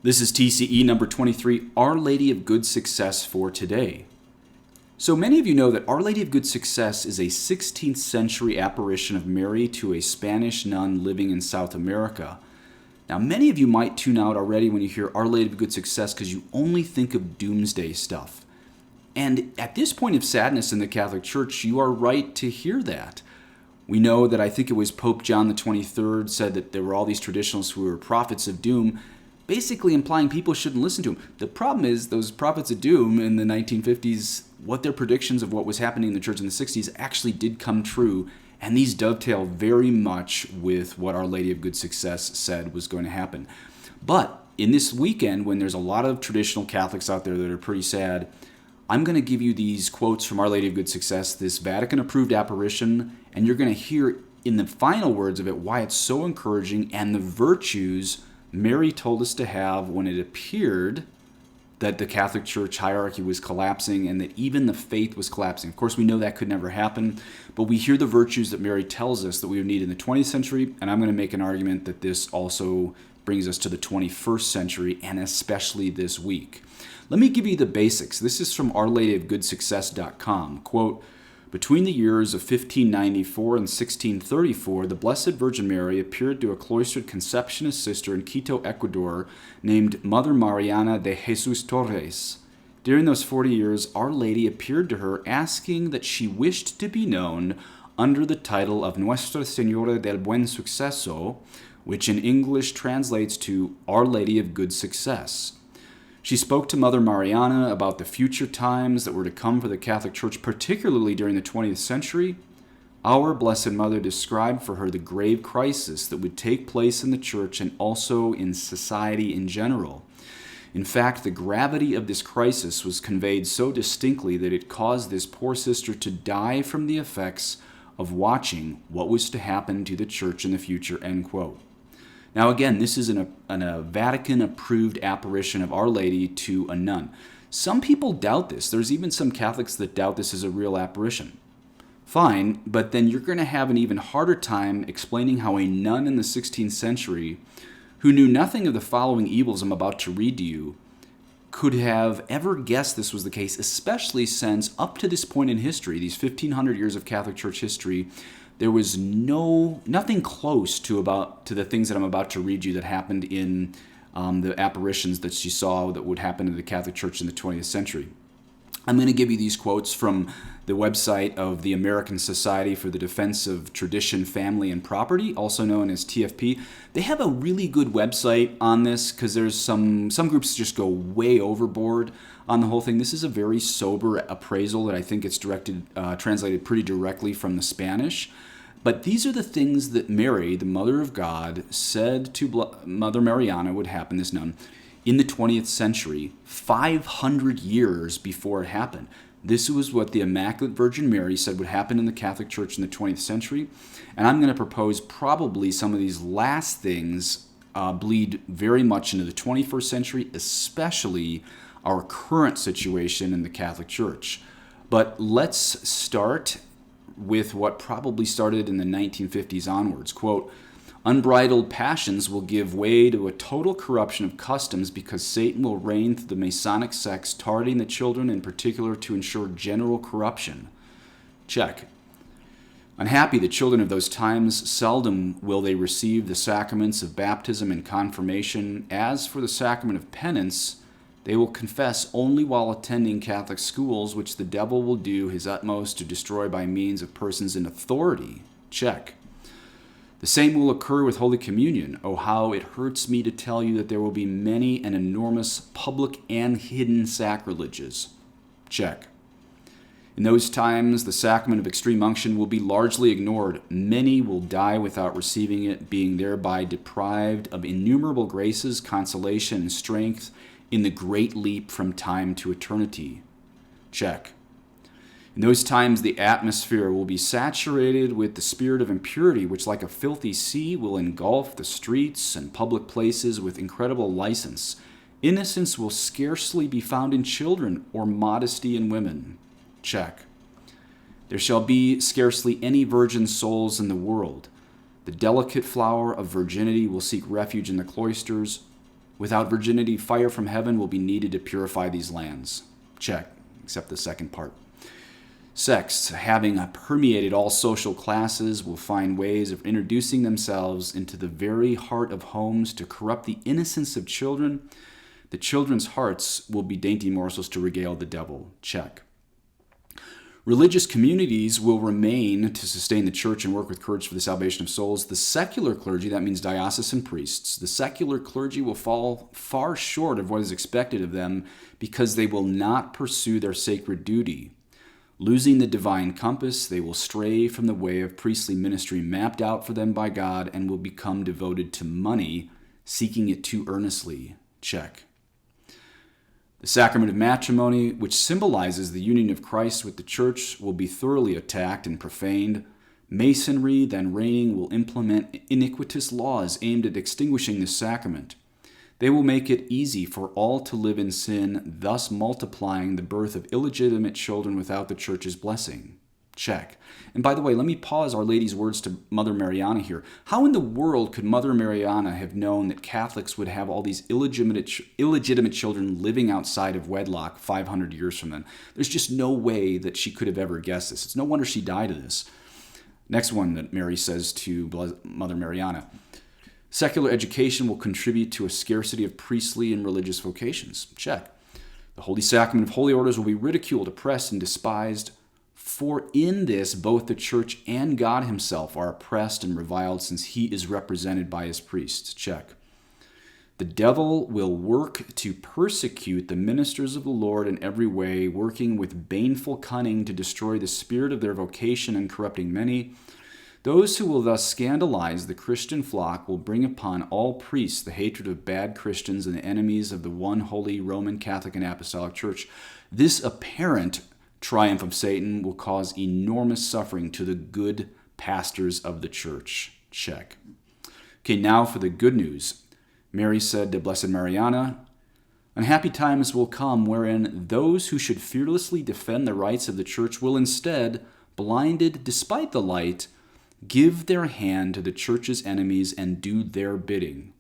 This is TCE number 23, Our Lady of Good Success for today. So many of you know that Our Lady of Good Success is a 16th century apparition of Mary to a Spanish nun living in South America. Now, many of you might tune out already when you hear Our Lady of Good Success because you only think of doomsday stuff. And at this point of sadness in the Catholic Church, you are right to hear that. We know that I think it was Pope John the 23rd said that there were all these traditionalists who were prophets of doom, basically implying people shouldn't listen to him. The problem is those prophets of doom in the 1950s, what their predictions of what was happening in the church in the 60s actually did come true, and these dovetail very much with what Our Lady of Good Success said was going to happen. But in this weekend, when there's a lot of traditional Catholics out there that are pretty sad, I'm going to give you these quotes from Our Lady of Good Success, this Vatican-approved apparition, and you're going to hear in the final words of it why it's so encouraging and the virtues Mary told us to have when it appeared that the Catholic Church hierarchy was collapsing and that even the faith was collapsing. Of course, we know that could never happen, but we hear the virtues that Mary tells us that we would need in the 20th century, and I'm going to make an argument that this also brings us to the 21st century, and especially this week. Let me give you the basics. This is from OurLadyOfGoodSuccess.com. Quote, between the years of 1594 and 1634, the Blessed Virgin Mary appeared to a cloistered Conceptionist sister in Quito, Ecuador, named Mother Mariana de Jesus Torres. During those 40 years, Our Lady appeared to her asking that she wished to be known under the title of Nuestra Señora del Buen Suceso, which in English translates to Our Lady of Good Success. She spoke to Mother Mariana about the future times that were to come for the Catholic Church, particularly during the 20th century. Our Blessed Mother described for her the grave crisis that would take place in the Church and also in society in general. In fact, the gravity of this crisis was conveyed so distinctly that it caused this poor sister to die from the effects of watching what was to happen to the Church in the future, end quote. Now again, this is a Vatican-approved apparition of Our Lady to a nun. Some people doubt this. There's even some Catholics that doubt this is a real apparition. Fine, but then you're going to have an even harder time explaining how a nun in the 16th century, who knew nothing of the following evils I'm about to read to you, could have ever guessed this was the case, especially since up to this point in history, these 1,500 years of Catholic Church history, there was nothing close to the things that I'm about to read you that happened in the apparitions that she saw that would happen in the Catholic Church in the 20th century. I'm going to give you these quotes from the website of the American Society for the Defense of Tradition, Family, and Property, also known as TFP. They have a really good website on this because there's some groups just go way overboard on the whole thing. This is a very sober appraisal that I think it's translated pretty directly from the Spanish. But these are the things that Mary, the Mother of God, said to Mother Mariana would happen, this nun, in the 20th century, 500 years before it happened. This was what the Immaculate Virgin Mary said would happen in the Catholic Church in the 20th century. And I'm going to propose probably some of these last things bleed very much into the 21st century, especially our current situation in the Catholic Church. But let's start with what probably started in the 1950s onwards. Quote, unbridled passions will give way to a total corruption of customs because Satan will reign through the Masonic sects, targeting the children in particular to ensure general corruption. Check. Unhappy the children of those times, seldom will they receive the sacraments of baptism and confirmation. As for the sacrament of penance, they will confess only while attending Catholic schools, which the devil will do his utmost to destroy by means of persons in authority. Check. The same will occur with Holy Communion. Oh, how it hurts me to tell you that there will be many and enormous public and hidden sacrileges. Check. In those times, the sacrament of extreme unction will be largely ignored. Many will die without receiving it, being thereby deprived of innumerable graces, consolation, and strength in the great leap from time to eternity. Check. In those times, the atmosphere will be saturated with the spirit of impurity, which like a filthy sea will engulf the streets and public places with incredible license. Innocence will scarcely be found in children or modesty in women. Check. There shall be scarcely any virgin souls in the world. The delicate flower of virginity will seek refuge in the cloisters. Without virginity, fire from heaven will be needed to purify these lands. Check, except the second part. Sects, having permeated all social classes, will find ways of introducing themselves into the very heart of homes to corrupt the innocence of children. The children's hearts will be dainty morsels to regale the devil. Check. Religious communities will remain to sustain the church and work with courage for the salvation of souls. The secular clergy, that means diocesan priests, the secular clergy will fall far short of what is expected of them because they will not pursue their sacred duty. Losing the divine compass, they will stray from the way of priestly ministry mapped out for them by God and will become devoted to money, seeking it too earnestly. Check. The sacrament of matrimony, which symbolizes the union of Christ with the church, will be thoroughly attacked and profaned. Masonry, then reigning, will implement iniquitous laws aimed at extinguishing this sacrament. They will make it easy for all to live in sin, thus multiplying the birth of illegitimate children without the church's blessing. Check. And by the way, let me pause Our Lady's words to Mother Mariana here. How in the world could Mother Mariana have known that Catholics would have all these illegitimate children living outside of wedlock 500 years from then? There's just no way that she could have ever guessed this. It's no wonder she died of this. Next one that Mary says to Mother Mariana. Secular education will contribute to a scarcity of priestly and religious vocations. Check. The Holy Sacrament of Holy Orders will be ridiculed, oppressed, and despised. For in this, both the church and God himself are oppressed and reviled, since he is represented by his priests. Check. The devil will work to persecute the ministers of the Lord in every way, working with baneful cunning to destroy the spirit of their vocation and corrupting many. Those who will thus scandalize the Christian flock will bring upon all priests the hatred of bad Christians and the enemies of the one holy Roman Catholic and Apostolic Church. This apparent triumph of Satan will cause enormous suffering to the good pastors of the church. Check. Okay, now for the good news. Mary said to Blessed Mariana, unhappy times will come wherein those who should fearlessly defend the rights of the church will instead, blinded despite the light, give their hand to the church's enemies and do their bidding.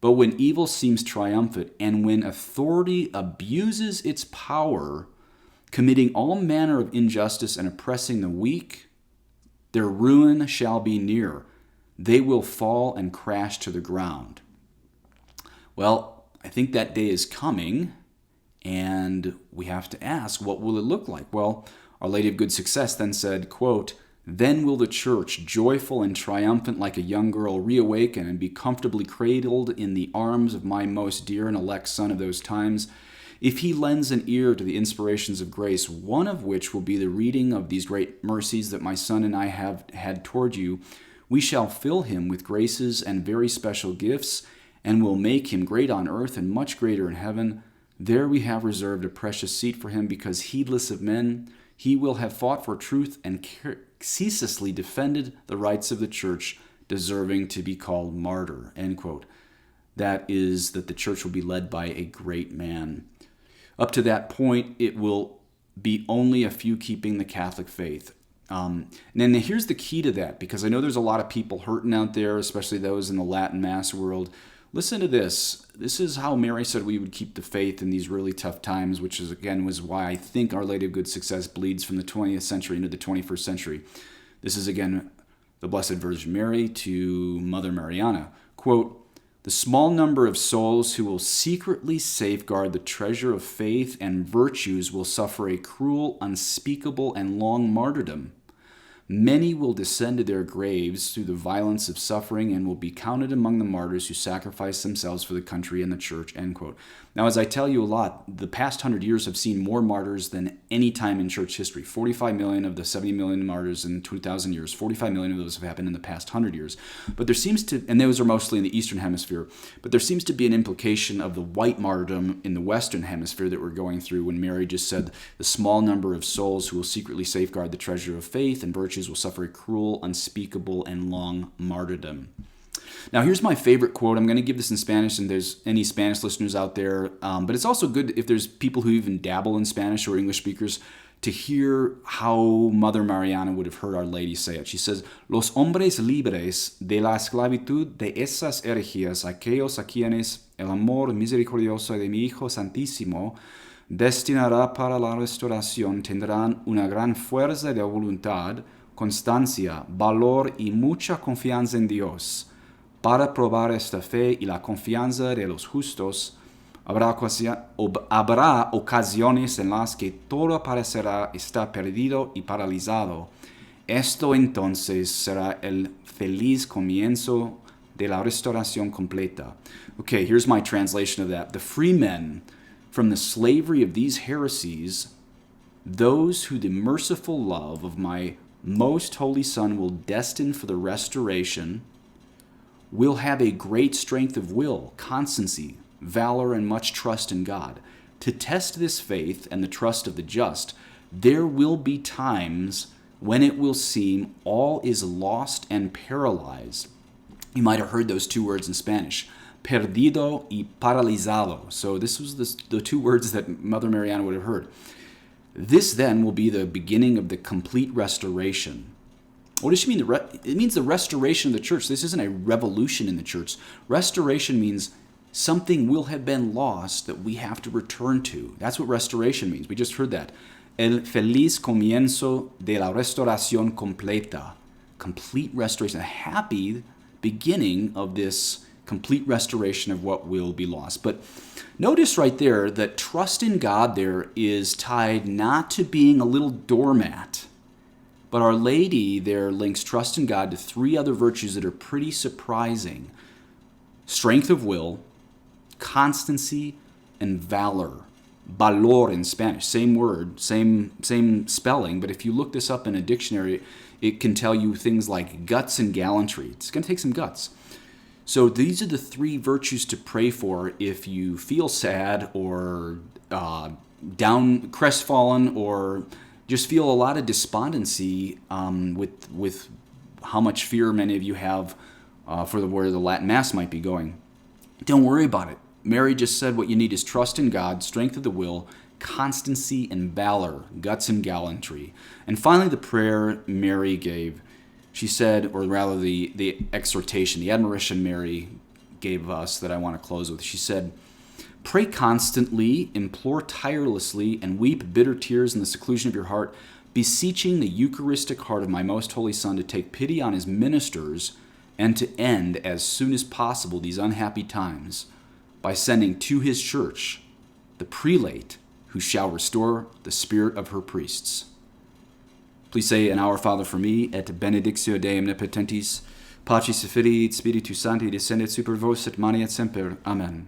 But when evil seems triumphant and when authority abuses its power, committing all manner of injustice and oppressing the weak, their ruin shall be near. They will fall and crash to the ground. Well, I think that day is coming, and we have to ask, what will it look like? Well, Our Lady of Good Success then said, quote, then will the church, joyful and triumphant like a young girl, reawaken and be comfortably cradled in the arms of my most dear and elect Son of those times, if he lends an ear to the inspirations of grace, one of which will be the reading of these great mercies that my Son and I have had toward you. We shall fill him with graces and very special gifts, and will make him great on earth and much greater in heaven. There we have reserved a precious seat for him, because heedless of men, he will have fought for truth and ceaselessly defended the rights of the church, deserving to be called martyr. End quote. That is, that the church will be led by a great man. Up to that point, it will be only a few keeping the Catholic faith. And then here's the key to that, because I know there's a lot of people hurting out there, especially those in the Latin Mass world. Listen to this. This is how Mary said we would keep the faith in these really tough times, which is, again, was why I think Our Lady of Good Success bleeds from the 20th century into the 21st century. This is, again, the Blessed Virgin Mary to Mother Mariana. Quote, the small number of souls who will secretly safeguard the treasure of faith and virtues will suffer a cruel, unspeakable, and long martyrdom. Many will descend to their graves through the violence of suffering and will be counted among the martyrs who sacrifice themselves for the country and the church, end quote. Now, as I tell you a lot, the past 100 years have seen more martyrs than any time in church history. 45 million of the 70 million martyrs in 2,000 years, 45 million of those have happened in the past 100 years. But there seems to, and those are mostly in the Eastern Hemisphere, but there seems to be an implication of the white martyrdom in the Western Hemisphere that we're going through when Mary just said the small number of souls who will secretly safeguard the treasure of faith and virtues will suffer a cruel, unspeakable, and long martyrdom. Now, here's my favorite quote. I'm going to give this in Spanish, and there's any Spanish listeners out there. But it's also good if there's people who even dabble in Spanish or English speakers to hear how Mother Mariana would have heard Our Lady say it. She says, Los hombres libres de la esclavitud de esas herejías, aquellos a quienes El amor misericordioso de mi Hijo Santísimo destinará para la restauración, tendrán una gran fuerza de voluntad, constancia, valor y mucha confianza en Dios. Para probar esta fe y la confianza de los justos, habrá ocasiones en las que todo parecerá estar perdido y paralizado. Esto entonces será el feliz comienzo de la restauración completa. Okay, here's my translation of that. The free men from the slavery of these heresies, those who the merciful love of my most holy Son will destine for the restoration, will have a great strength of will, constancy, valor, and much trust in God. To test this faith and the trust of the just, there will be times when it will seem all is lost and paralyzed. You might have heard those two words in Spanish, perdido y paralizado. So this was the two words that Mother Mariana would have heard. This then will be the beginning of the complete restoration. What does she mean? It means the restoration of the church. This isn't a revolution in the church. Restoration means something will have been lost that we have to return to. That's what restoration means. We just heard that. El feliz comienzo de la restauración completa. Complete restoration. A happy beginning of this complete restoration of what will be lost. But notice right there that trust in God there is tied not to being a little doormat, but Our Lady there links trust in God to three other virtues that are pretty surprising. Strength of will, constancy, and valor. Valor in Spanish, same word, same spelling, but if you look this up in a dictionary, it can tell you things like guts and gallantry. It's going to take some guts. So these are the three virtues to pray for if you feel sad or down, crestfallen, or just feel a lot of despondency with how much fear many of you have for where the Latin Mass might be going. Don't worry about it. Mary just said what you need is trust in God, strength of the will, constancy and valor, guts and gallantry. And finally, the prayer Mary gave. She said, or rather the exhortation, the admonition Mary gave us that I want to close with. She said, pray constantly, implore tirelessly, and weep bitter tears in the seclusion of your heart, beseeching the Eucharistic heart of my most holy Son to take pity on his ministers and to end as soon as possible these unhappy times by sending to his church the prelate who shall restore the spirit of her priests. Please say an Our Father for me, et benedictio Dei omnipotentis, Patris et Filii et Spiritus Sancti, descendet super vos et manet semper. Amen.